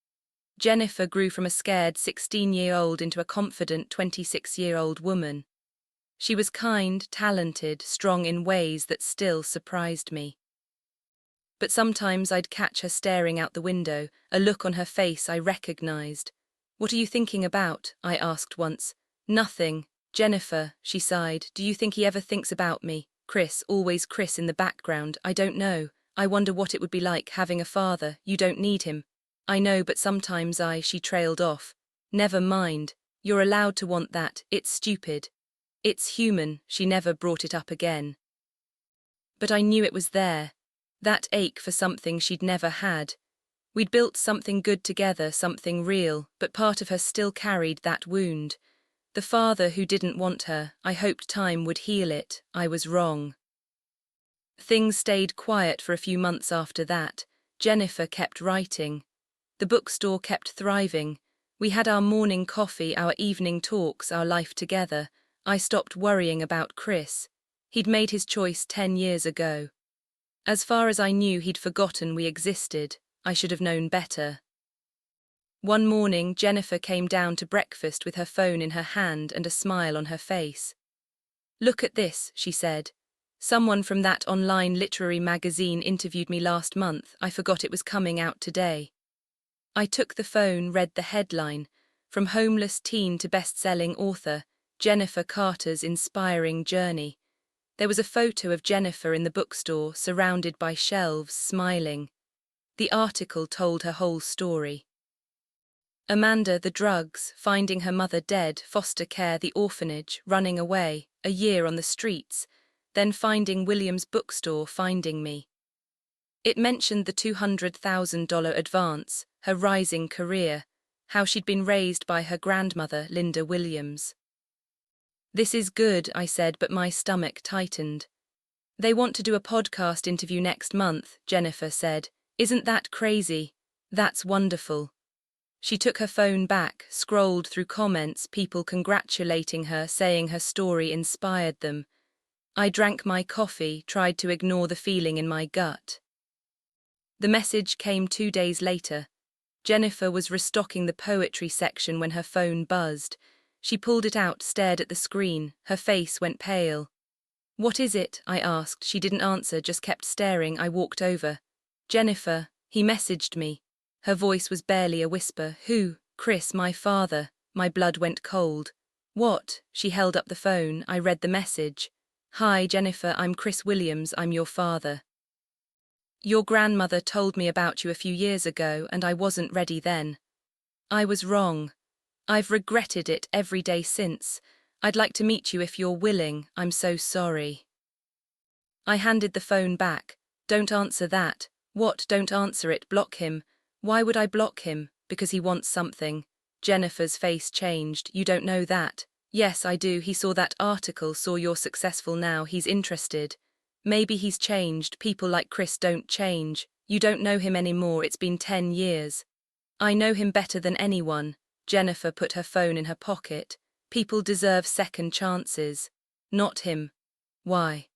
[SPEAKER 1] Jennifer grew from a scared 16-year-old into a confident 26-year-old woman. She was kind, talented, strong in ways that still surprised me. But sometimes I'd catch her staring out the window, a look on her face I recognized. What are you thinking about? I asked once. Nothing. Jennifer, she sighed. Do you think he ever thinks about me? Chris, always Chris in the background. I don't know. I wonder what it would be like having a father. You don't need him. I know, but sometimes she trailed off. Never mind. You're allowed to want that. It's stupid. It's human. She never brought it up again. But I knew it was there. That ache for something she'd never had. We'd built something good together, something real, but part of her still carried that wound. The father who didn't want her, I hoped time would heal it. I was wrong. Things stayed quiet for a few months after that. Jennifer kept writing. The bookstore kept thriving. We had our morning coffee, our evening talks, our life together. I stopped worrying about Chris. He'd made his choice 10 years ago. As far as I knew, he'd forgotten we existed. I should have known better. One morning, Jennifer came down to breakfast with her phone in her hand and a smile on her face. "Look at this," she said. "Someone from that online literary magazine interviewed me last month. I forgot it was coming out today." I took the phone, read the headline, "From Homeless Teen to Best-Selling Author, Jennifer Carter's Inspiring Journey." There was a photo of Jennifer in the bookstore, surrounded by shelves, smiling. The article told her whole story. Amanda, the drugs, finding her mother dead, foster care, the orphanage, running away, a year on the streets, then finding William's bookstore, finding me. It mentioned the $200,000 advance, her rising career, how she'd been raised by her grandmother, Linda Williams. "This is good," I said, but my stomach tightened. "They want to do a podcast interview next month," Jennifer said. "Isn't that crazy?" "That's wonderful." She took her phone back, scrolled through comments, people congratulating her, saying her story inspired them. I drank my coffee, tried to ignore the feeling in my gut. The message came 2 days later. Jennifer was restocking the poetry section when her phone buzzed. She pulled it out, stared at the screen. Her face went pale. "What is it?" I asked. She didn't answer, just kept staring. I walked over. "Jennifer, he messaged me." Her voice was barely a whisper. "Who?" "Chris, my father." My blood went cold. "What?" She held up the phone. I read the message. "Hi, Jennifer, I'm Chris Williams. I'm your father. Your grandmother told me about you a few years ago, and I wasn't ready then. I was wrong. I've regretted it every day since. I'd like to meet you if you're willing. I'm so sorry." I handed the phone back. "Don't answer that." "What? Don't answer it. Block him." "Why would I block him?" "Because he wants something." Jennifer's face changed. "You don't know that." "Yes, I do. He saw that article, saw you're successful now. He's interested. Maybe he's changed. People like Chris don't change. You don't know him anymore. It's been 10 years. I know him better than anyone." Jennifer put her phone in her pocket. "People deserve second chances. Not him." "Why?"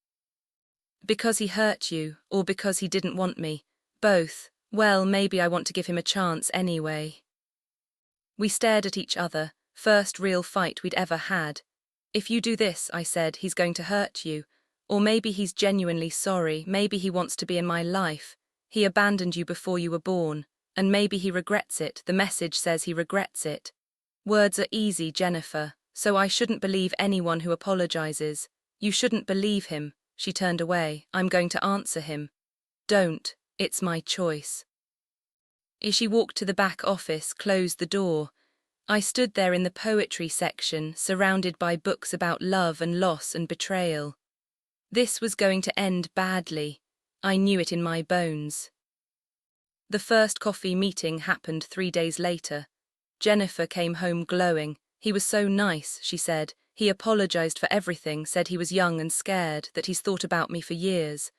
[SPEAKER 1] "Because he hurt you, or because he didn't want me. Both. Well, maybe I want to give him a chance anyway." We stared at each other. First real fight we'd ever had. "If you do this," I said, "he's going to hurt you. Or maybe he's genuinely sorry. Maybe he wants to be in my life. He abandoned you before you were born. And maybe he regrets it. The message says he regrets it." "Words are easy, Jennifer. So I shouldn't believe anyone who apologizes." "You shouldn't believe him." She turned away. "I'm going to answer him." "Don't. It's my choice." She walked to the back office, closed the door. I stood there in the poetry section, surrounded by books about love and loss and betrayal. This was going to end badly. I knew it in my bones. The first coffee meeting happened 3 days later. Jennifer came home glowing. "He was so nice," she said. "He apologized for everything, said he was young and scared, that he's thought about me for years."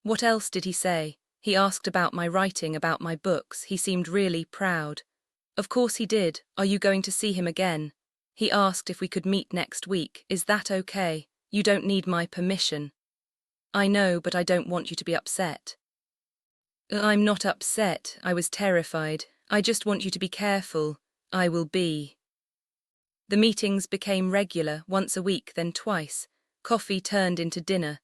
[SPEAKER 1] "What else did he say?" "He asked about my writing, about my books. He seemed really proud." "Of course he did. Are you going to see him again?" "He asked if we could meet next week. Is that okay? You don't need my permission." "I know, but I don't want you to be upset." "I'm not upset. I was terrified. I just want you to be careful." "I will be." The meetings became regular, once a week, then twice. Coffee turned into dinner.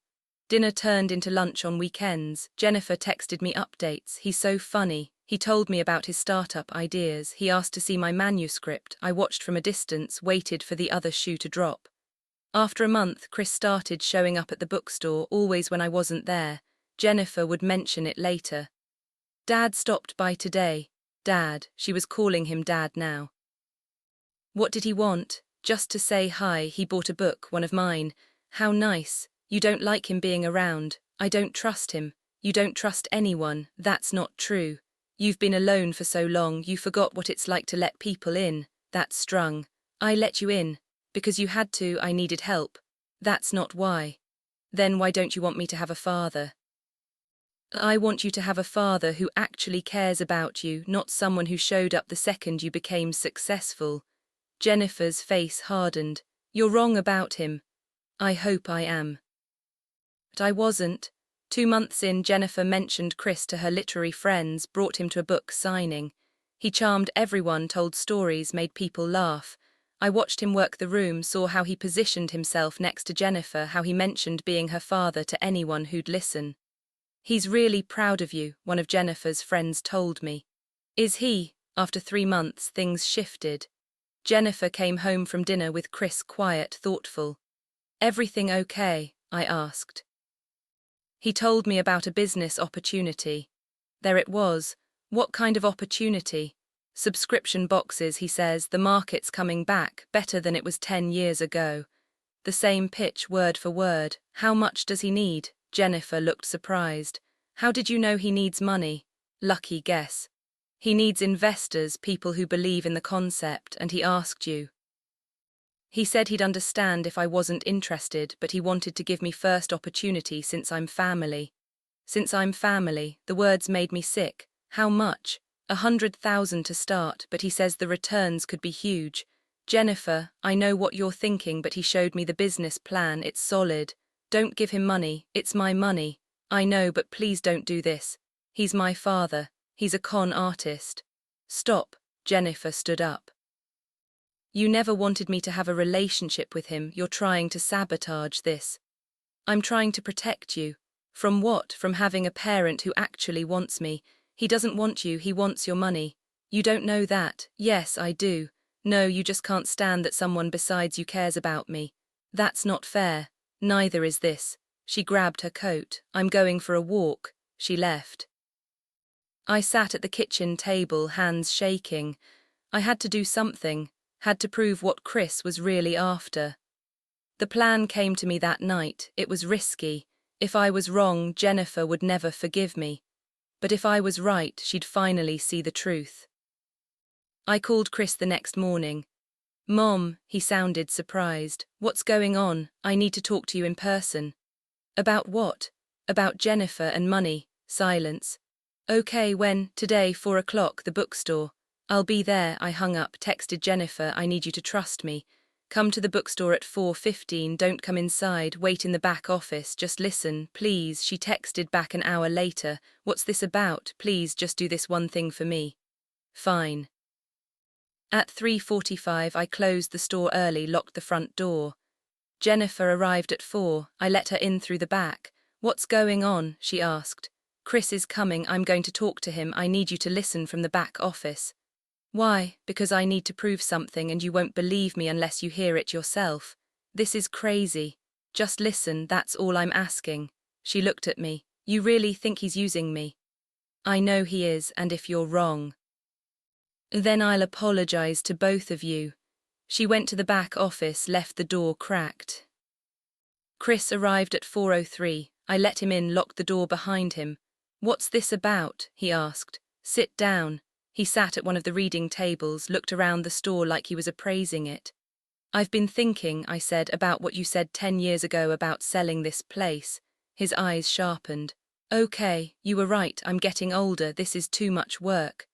[SPEAKER 1] Dinner turned into lunch on weekends. Jennifer texted me updates. "He's so funny. He told me about his startup ideas. He asked to see my manuscript. I watched from a distance, waited for the other shoe to drop. After a month, Chris started showing up at the bookstore, always when I wasn't there. Jennifer would mention it later. Dad stopped by today. Dad, she was calling him Dad now. What did he want? Just to say hi. He bought a book, one of mine. How nice. You don't like him being around. I don't trust him. You don't trust anyone. That's not true. You've been alone for so long, you forgot what it's like to let people in. That's strung. I let you in. Because you had to. I needed help. That's not why. Then why don't you want me to have a father? I want you to have a father who actually cares about you, not someone who showed up the second you became successful. Jennifer's face hardened. You're wrong about him. I hope I am. But I wasn't. 2 months in, Jennifer mentioned Chris to her literary friends, brought him to a book signing. He charmed everyone, told stories, made people laugh. I watched him work the room, saw how he positioned himself next to Jennifer, how he mentioned being her father to anyone who'd listen. He's really proud of you, one of Jennifer's friends told me. Is he? After 3 months, things shifted. Jennifer came home from dinner with Chris, quiet, thoughtful. Everything okay? I asked. He told me about a business opportunity. There it was. What kind of opportunity? Subscription boxes, he says. The market's coming back, better than it was 10 years ago. The same pitch, word for word. How much does he need? Jennifer looked surprised. How did you know he needs money? Lucky guess. He needs investors, people who believe in the concept, and he asked you. He said he'd understand if I wasn't interested, but he wanted to give me first opportunity since I'm family. Since I'm family, the words made me sick. How much? 100,000 to start, but he says the returns could be huge. Jennifer, I know what you're thinking, but he showed me the business plan. It's solid. Don't give him money. It's my money. I know, but please don't do this. He's my father. He's a con artist. Stop. Jennifer stood up. You never wanted me to have a relationship with him. You're trying to sabotage this. I'm trying to protect you. From what? From having a parent who actually wants me. He doesn't want you, he wants your money. You don't know that. Yes, I do. No, you just can't stand that someone besides you cares about me. That's not fair. Neither is this. She grabbed her coat. I'm going for a walk. She left. I sat at the kitchen table, hands shaking. I had to do something, had to prove what Chris was really after. The plan came to me that night. It was risky. If I was wrong, Jennifer would never forgive me. But if I was right, she'd finally see the truth. I called Chris the next morning. Mom, he sounded surprised. What's going on? I need to talk to you in person. About what? About Jennifer and money. Silence. Okay, when? Today, 4 o'clock, the bookstore. I'll be there. I hung up, texted Jennifer, I need you to trust me. Come to the bookstore at 4:15, don't come inside, wait in the back office, just listen, please. She texted back an hour later, what's this about? Please just do this one thing for me. Fine. At 3:45 I closed the store early, locked the front door. Jennifer arrived at 4, I let her in through the back. What's going on? She asked. Chris is coming, I'm going to talk to him, I need you to listen from the back office. Why? Because I need to prove something and you won't believe me unless you hear it yourself. This is crazy. Just listen, that's all I'm asking. She looked at me. You really think he's using me? I know he is, and if you're wrong, then I'll apologize to both of you. She went to the back office, left the door cracked. Chris arrived at 4:03. I let him in, locked the door behind him. What's this about? He asked. Sit down. He sat at one of the reading tables, looked around the store like he was appraising it. I've been thinking, I said, about what you said 10 years ago about selling this place. His eyes sharpened. Okay, you were right, I'm getting older, this is too much work.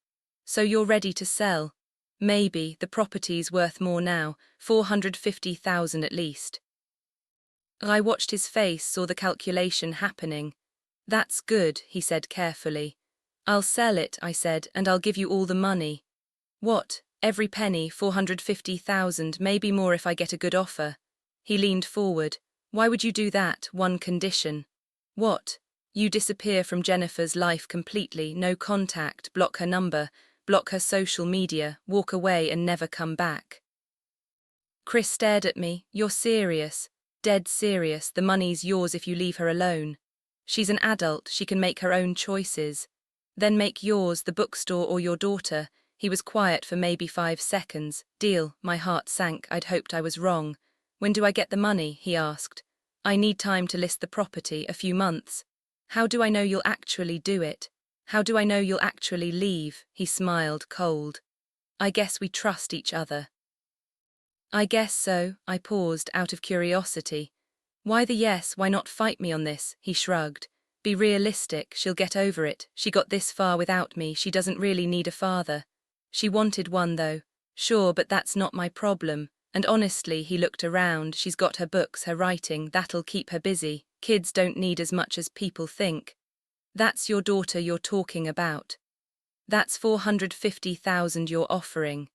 [SPEAKER 1] So you're ready to sell? Maybe, the property's worth more now, 450,000 at least. I watched his face, saw the calculation happening. That's good, he said carefully. I'll sell it, I said, and I'll give you all the money. What? Every penny, 450,000, maybe more if I get a good offer. He leaned forward. Why would you do that? One condition. What? You disappear from Jennifer's life completely, no contact, block her number, block her social media, walk away and never come back. Chris stared at me. You're serious. Dead serious. The money's yours if you leave her alone. She's an adult, she can make her own choices. Then make yours, the bookstore or your daughter. He was quiet for maybe 5 seconds. Deal. My heart sank. I'd hoped I was wrong. When do I get the money? He asked. I need time to list the property, a few months. How do I know you'll actually do it? How do I know you'll actually leave? He smiled, cold. I guess we trust each other. I guess so. I paused, out of curiosity. Why the yes, why not fight me on this? He shrugged. Be realistic, she'll get over it. She got this far without me, she doesn't really need a father. She wanted one though. Sure, but that's not my problem. And honestly, he looked around, she's got her books, her writing, that'll keep her busy. Kids don't need as much as people think. That's your daughter you're talking about. That's 450,000 you're offering.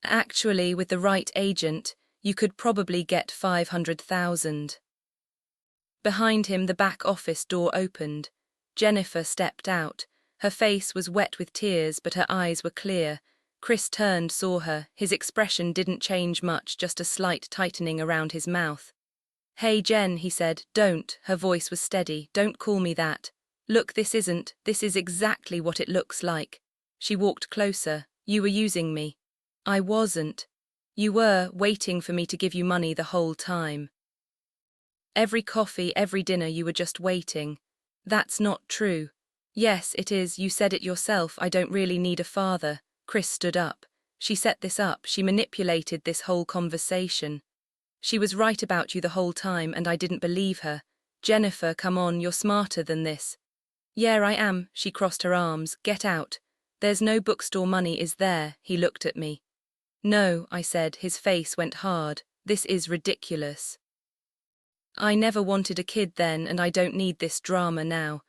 [SPEAKER 1] Actually, with the right agent, you could probably get 500,000. Behind him, the back office door opened. Jennifer stepped out. Her face was wet with tears, but her eyes were clear. Chris turned, saw her. His expression didn't change much, just a slight tightening around his mouth. Hey Jen, he said, don't. Her voice was steady. Don't call me that. Look, this is exactly what it looks like. She walked closer. You were using me. I wasn't. You were, waiting for me to give you money the whole time. Every coffee, every dinner, you were just waiting. That's not true. Yes, it is, you said it yourself, I don't really need a father. Chris stood up. She set this up, she manipulated this whole conversation. She was right about you the whole time and I didn't believe her. Jennifer, come on, you're smarter than this. Yeah, I am, she crossed her arms. Get out. There's no bookstore money, is there? He looked at me. No, I said, his face went hard. This is ridiculous. I never wanted a kid then and I don't need this drama now.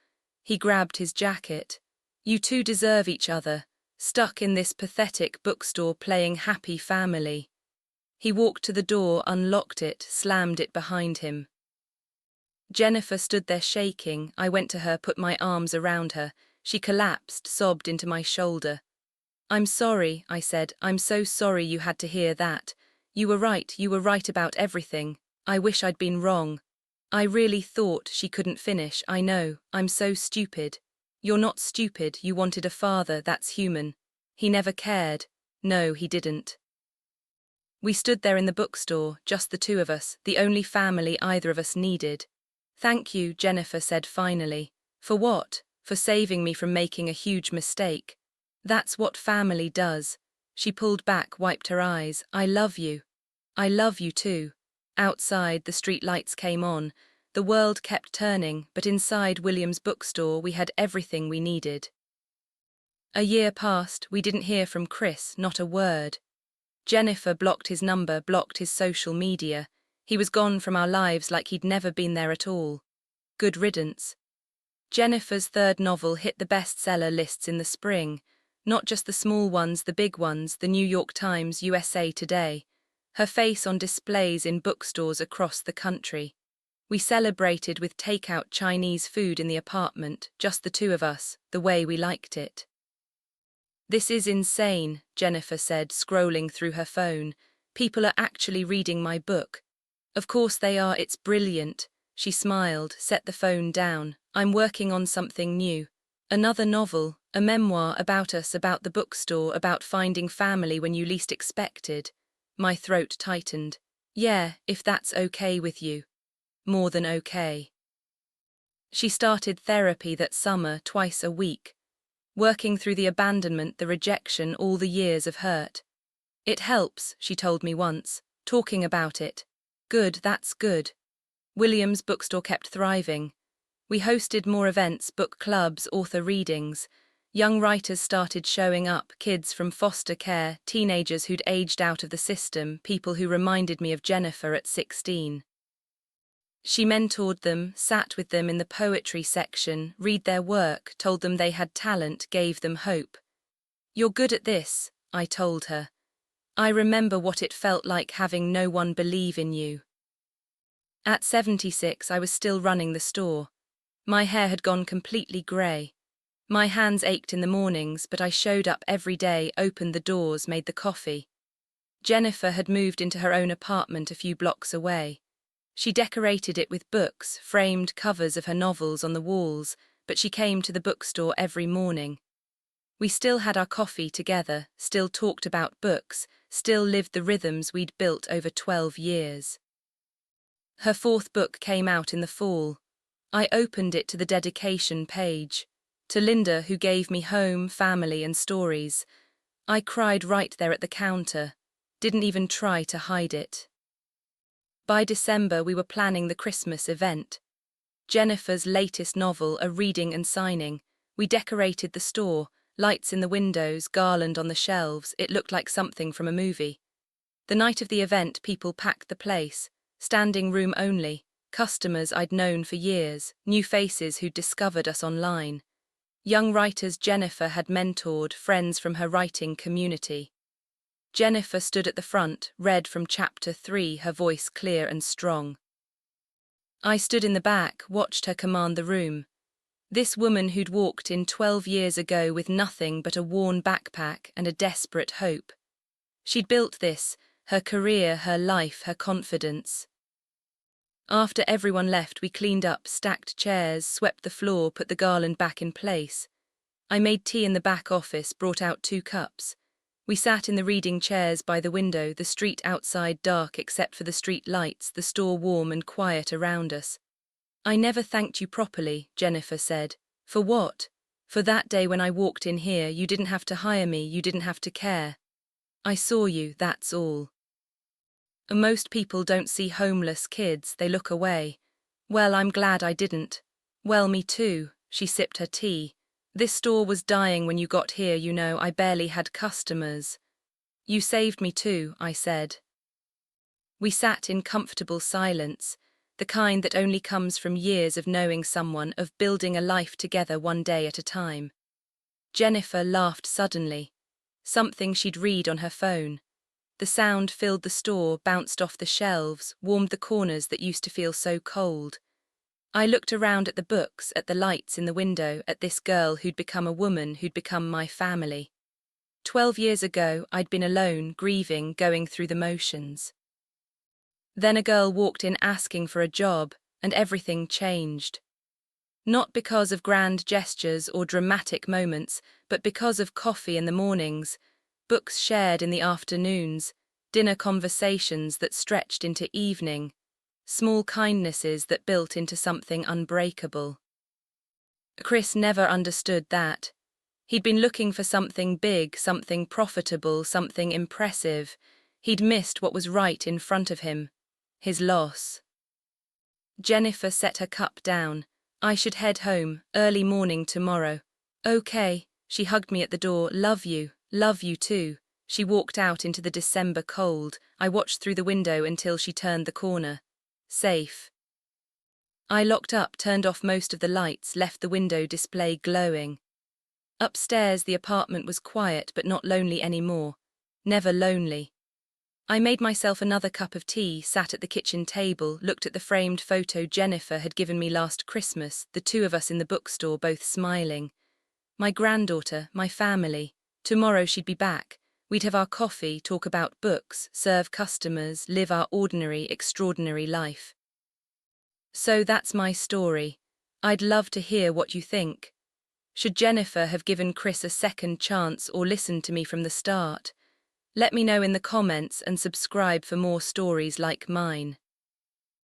[SPEAKER 1] He grabbed his jacket. You two deserve each other. Stuck in this pathetic bookstore playing happy family. He walked to the door, unlocked it, slammed it behind him. Jennifer stood there shaking. I went to her, put my arms around her. She collapsed, sobbed into my shoulder. I'm sorry, I said. I'm so sorry you had to hear that. You were right about everything. I wish I'd been wrong. I really thought. She couldn't finish. I know, I'm so stupid. You're not stupid, you wanted a father, that's human. He never cared. No, he didn't. We stood there in the bookstore, just the two of us, the only family either of us needed. Thank you, Jennifer said finally. For what? For saving me from making a huge mistake. That's what family does. She pulled back, wiped her eyes. I love you. I love you too. Outside, the street lights came on. The world kept turning, but inside William's bookstore we had everything we needed. A year passed, we didn't hear from Chris, not a word. Jennifer blocked his number, blocked his social media. He was gone from our lives like he'd never been there at all. Good riddance. Jennifer's third novel hit the bestseller lists in the spring. Not just the small ones, the big ones, the New York Times, USA Today. Her face on displays in bookstores across the country. We celebrated with takeout Chinese food in the apartment, just the two of us, the way we liked it. This is insane, Jennifer said, scrolling through her phone. People are actually reading my book. Of course they are, it's brilliant. She smiled, set the phone down. I'm working on something new. Another novel, a memoir about us, about the bookstore, about finding family when you least expected. My throat tightened. Yeah, if that's okay with you. More than okay. She started therapy that summer, twice a week. Working through the abandonment, the rejection, all the years of hurt. It helps, she told me once, talking about it. Good, that's good. William's bookstore kept thriving. We hosted more events, book clubs, author readings. Young writers started showing up, kids from foster care, teenagers who'd aged out of the system, people who reminded me of Jennifer at 16. She mentored them, sat with them in the poetry section, read their work, told them they had talent, gave them hope. You're good at this, I told her. I remember what it felt like having no one believe in you. At 76, I was still running the store. My hair had gone completely grey. My hands ached in the mornings, but I showed up every day, opened the doors, made the coffee. Jennifer had moved into her own apartment a few blocks away. She decorated it with books, framed covers of her novels on the walls, but she came to the bookstore every morning. We still had our coffee together, still talked about books, still lived the rhythms we'd built over 12 years. Her fourth book came out in the fall. I opened it to the dedication page. To Linda, who gave me home, family, and stories. I cried right there at the counter, didn't even try to hide it. By December, we were planning the Christmas event. Jennifer's latest novel, a reading and signing. We decorated the store, lights in the windows, garland on the shelves. It looked like something from a movie. The night of the event, people packed the place. Standing room only. Customers I'd known for years, new faces who'd discovered us online. Young writers Jennifer had mentored, friends from her writing community. Jennifer stood at the front, read from chapter 3, her voice clear and strong. I stood in the back, watched her command the room. This woman who'd walked in 12 years ago with nothing but a worn backpack and a desperate hope. She'd built this, her career, her life, her confidence. After everyone left, we cleaned up, stacked chairs, swept the floor, put the garland back in place. I made tea in the back office, brought out 2 cups. We sat in the reading chairs by the window, the street outside dark except for the street lights, the store warm and quiet around us. I never thanked you properly, Jennifer said. For what? For that day when I walked in here, you didn't have to hire me, you didn't have to care. I saw you, that's all. Most people don't see homeless kids, they look away. Well, I'm glad I didn't. Well, me too, she sipped her tea. This store was dying when you got here, you know, I barely had customers. You saved me too, I said. We sat in comfortable silence, the kind that only comes from years of knowing someone, of building a life together one day at a time. Jennifer laughed suddenly. Something she'd read on her phone. The sound filled the store, bounced off the shelves, warmed the corners that used to feel so cold. I looked around at the books, at the lights in the window, at this girl who'd become a woman, who'd become my family. 12 years ago, I'd been alone, grieving, going through the motions. Then a girl walked in asking for a job, and everything changed. Not because of grand gestures or dramatic moments, but because of coffee in the mornings, books shared in the afternoons, dinner conversations that stretched into evening, small kindnesses that built into something unbreakable. Chris never understood that. He'd been looking for something big, something profitable, something impressive. He'd missed what was right in front of him, his loss. Jennifer set her cup down. I should head home, early morning tomorrow. Okay, she hugged me at the door. Love you too. She walked out into the December cold. I watched through the window until she turned the corner. Safe. I locked up, turned off most of the lights, left the window display glowing. Upstairs, the apartment was quiet but not lonely anymore. Never lonely. I made myself another cup of tea, sat at the kitchen table, looked at the framed photo Jennifer had given me last Christmas, the 2 of us in the bookstore, both smiling. My granddaughter, my family. Tomorrow she'd be back. We'd have our coffee, talk about books, serve customers, live our ordinary, extraordinary life. So that's my story. I'd love to hear what you think. Should Jennifer have given Chris a second chance or listened to me from the start? Let me know in the comments and subscribe for more stories like mine.